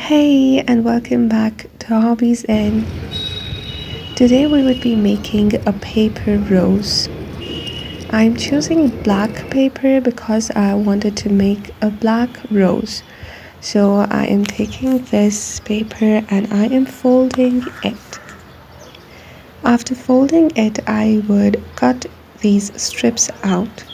Hey, and welcome back to Hobbies Inn. Today we would be making a paper rose. I'm choosing black paper because I wanted to make a black rose. So I am taking this paper and I am folding it. After folding it, I would cut these strips out.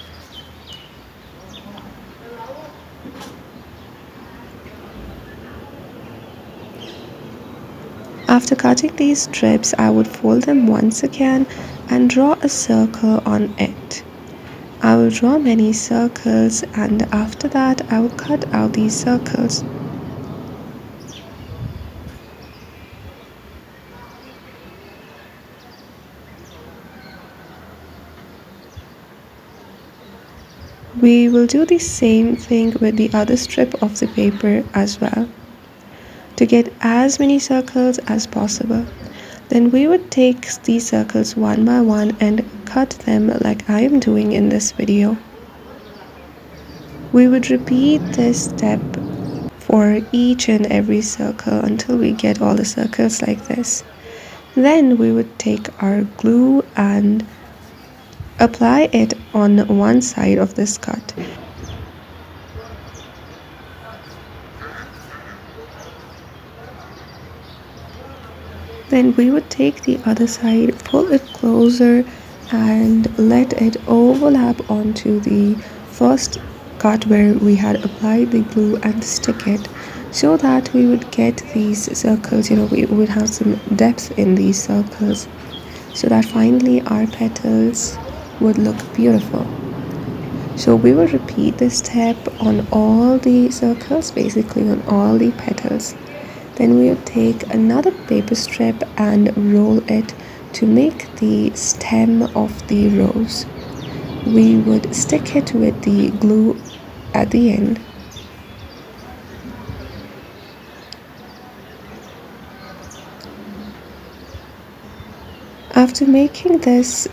After cutting these strips, I would fold them once again and draw a circle on it. I will draw many circles, and after that I will cut out these circles. We will do the same thing with the other strip of the paper as well, to get as many circles as possible. Then we would take these circles one by one and cut them like I am doing in this video. We would repeat this step for each and every circle until we get all the circles like this. Then we would take our glue and apply it on one side of this cut. Then we would take the other side, pull it closer and let it overlap onto the first cut where we had applied the glue and stick it, so that we would get these circles, we would have some depth in these circles, so that finally our petals would look beautiful. So we will repeat this step on all the circles, basically on all the petals. Then we will take another paper strip and roll it to make the stem of the rose. We would stick it with the glue at the end. After making this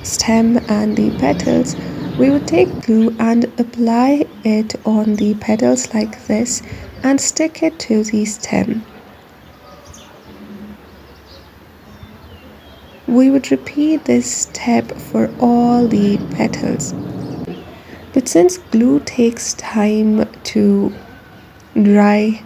stem and the petals, we would take glue and apply it on the petals like this and stick it to the stem. We would repeat this step for all the petals. But since glue takes time to dry,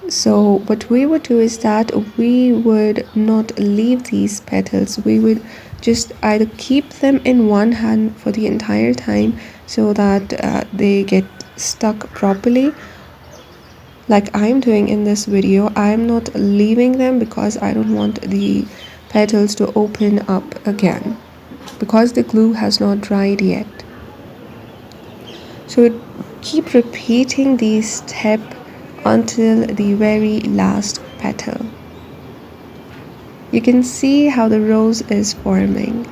so what we would do is that we would not leave these petals. We would just either keep them in one hand for the entire time so that they get stuck properly, like I'm doing in this video. I'm not leaving them because I don't want the petals to open up again because the glue has not dried yet. So keep repeating this step until the very last petal. You can see how the rose is forming.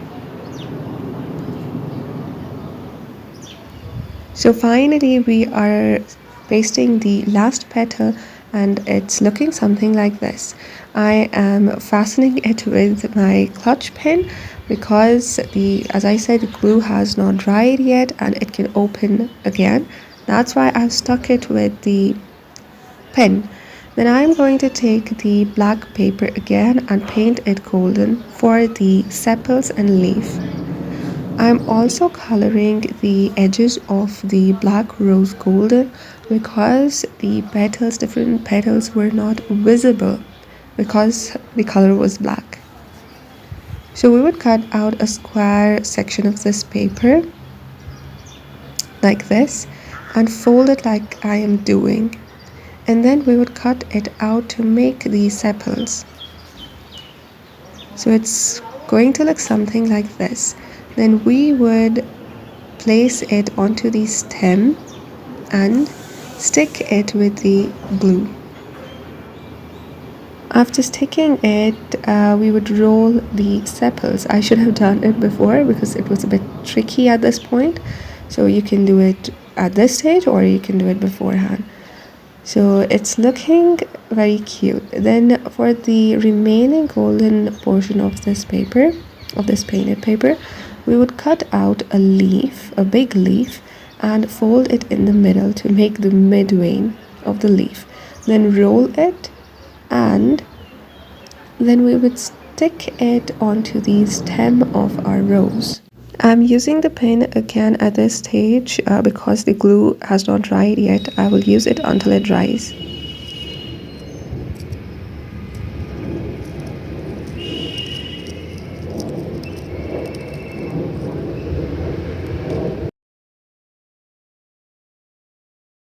So finally we are pasting the last petal and it's looking something like this. I am fastening it with my clutch pin because as I said, the glue has not dried yet and it can open again. That's why I've stuck it with the pen. Then I'm going to take the black paper again and paint it golden for the sepals and leaf. I'm also coloring the edges of the black rose golden because the petals, different petals, were not visible because the color was black. So we would cut out a square section of this paper like this and fold it like I am doing. And then we would cut it out to make the sepals. So it's going to look something like this. Then we would place it onto the stem and stick it with the glue. After sticking it, we would roll the sepals. I should have done it before because it was a bit tricky at this point. So you can do it at this stage or you can do it beforehand. So it's looking very cute. Then for the remaining golden portion of this paper, of this painted paper, we would cut out a leaf, a big leaf, and fold it in the middle to make the mid vein of the leaf. then roll it, and then we would stick it onto the stem of our rose. I'm using the pen again at this stage because the glue has not dried yet. I will use it until it dries.